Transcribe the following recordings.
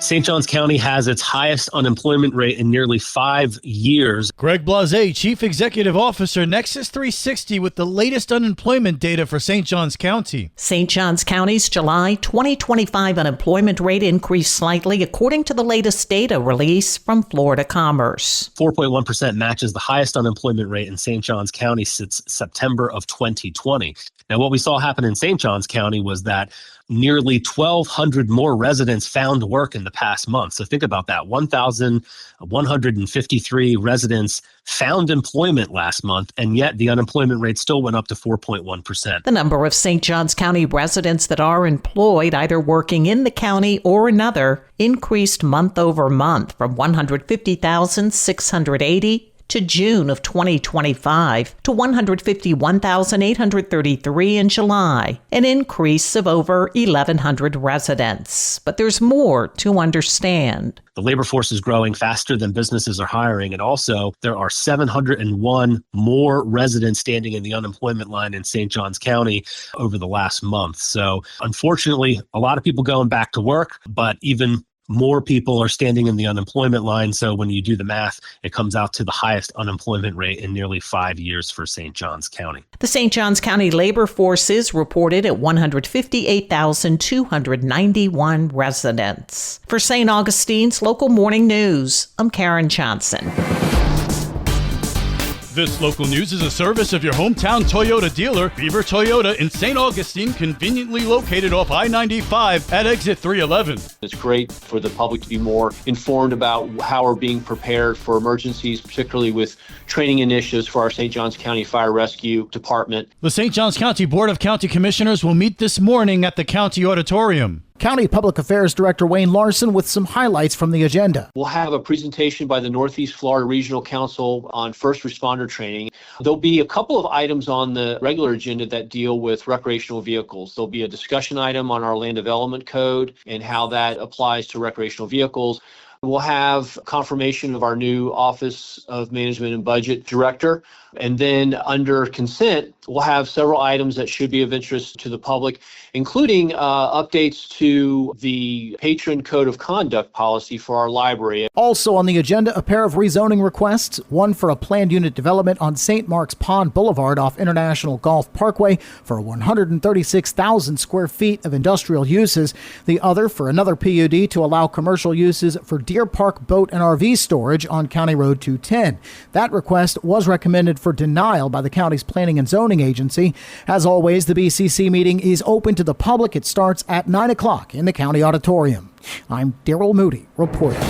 St. Johns County has its highest unemployment rate in nearly 5 years. Greg Blasé, Chief Executive Officer, Nexus 360, with the latest unemployment data for St. Johns County. St. Johns County's July 2025 unemployment rate increased slightly, according to the latest data release from Florida Commerce. 4.1% matches the highest unemployment rate in St. Johns County since September of 2020. Now, what we saw happen in St. Johns County was that nearly 1,200 more residents found work in the past month. So think about that. 1,153 residents found employment last month, and yet the unemployment rate still went up to 4.1%. The number of St. Johns County residents that are employed, either working in the county or another, increased month over month from 150,680 to June of 2025 to 151,833 in July, an increase of over 1,100 residents. But there's more to understand. The labor force is growing faster than businesses are hiring, and also there are 701 more residents standing in the unemployment line in St. Johns County over the last month. So unfortunately, a lot of people going back to work, but even more people are standing in the unemployment line. So when you do the math, it comes out to the highest unemployment rate in nearly 5 years for St. Johns County. The St. Johns County labor force is reported at 158,291 residents. For St. Augustine's Local Morning News, I'm Karen Johnson. This local news is a service of your hometown Toyota dealer, Beaver Toyota in St. Augustine, conveniently located off I-95 at exit 311. It's great for the public to be more informed about how we're being prepared for emergencies, particularly with training initiatives for our St. Johns County Fire Rescue Department. The St. Johns County Board of County Commissioners will meet this morning at the County Auditorium. County Public Affairs Director Wayne Larson with some highlights from the agenda. We'll have a presentation by the Northeast Florida Regional Council on first responder training. There'll be a couple of items on the regular agenda that deal with recreational vehicles. There'll be a discussion item on our land development code and how that applies to recreational vehicles. We'll have confirmation of our new Office of Management and Budget Director. And then under consent, we'll have several items that should be of interest to the public, including updates to the patron code of conduct policy for our library. Also on the agenda, a pair of rezoning requests, one for a planned unit development on St. Mark's Pond Boulevard off International Golf Parkway for 136,000 square feet of industrial uses, the other for another PUD to allow commercial uses for Deer Park boat and RV storage on County Road 210. That request was recommended for denial by the county's Planning and Zoning Agency. As always, the BCC meeting is open to the public. It starts at 9 o'clock in the County Auditorium. I'm Daryl Moody reporting.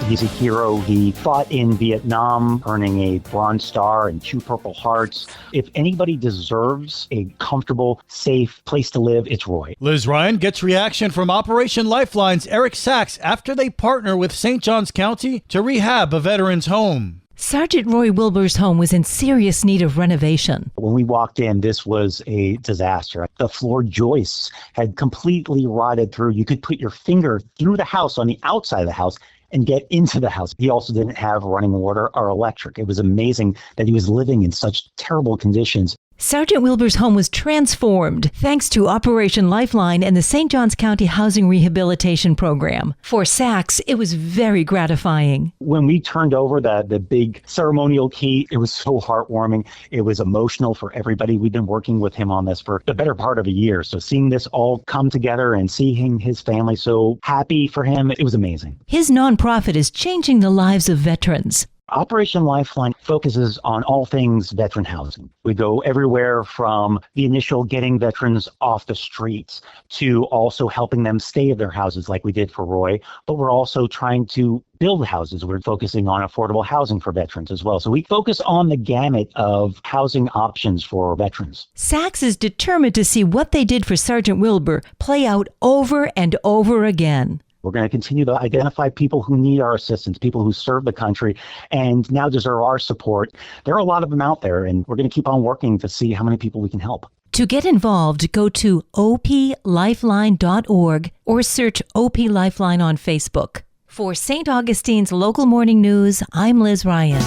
He's a hero. He fought in Vietnam, earning a Bronze Star and 2 Purple Hearts. If anybody deserves a comfortable, safe place to live, it's Roy. Liz Ryan gets reaction from Operation Lifeline's Eric Sachs after they partner with St. Johns County to rehab a veteran's home. Sergeant Roy Wilbur's home was in serious need of renovation. When we walked in, this was a disaster. The floor joists had completely rotted through. You could put your finger through the house on the outside of the house and get into the house. He also didn't have running water or electric. It was amazing that he was living in such terrible conditions. Sergeant Wilbur's home was transformed thanks to Operation Lifeline and the St. Johns County Housing Rehabilitation Program. For Sachs, it was very gratifying. When we turned over the big ceremonial key, it was so heartwarming. It was emotional for everybody. We've been working with him on this for the better part of a year. So seeing this all come together and seeing his family so happy for him, it was amazing. His nonprofit is changing the lives of veterans. Operation Lifeline focuses on all things veteran housing. We go everywhere from the initial getting veterans off the streets to also helping them stay in their houses like we did for Roy, but we're also trying to build houses. We're focusing on affordable housing for veterans as well. So we focus on the gamut of housing options for veterans. Sachs is determined to see what they did for Sergeant Wilbur play out over and over again. We're going to continue to identify people who need our assistance, people who serve the country and now deserve our support. There are a lot of them out there, and we're going to keep on working to see how many people we can help. To get involved, go to oplifeline.org or search OP Lifeline on Facebook. For St. Augustine's Local Morning News, I'm Liz Ryan.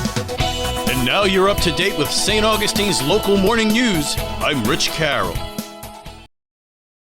And now you're up to date with St. Augustine's Local Morning News. I'm Rich Carroll.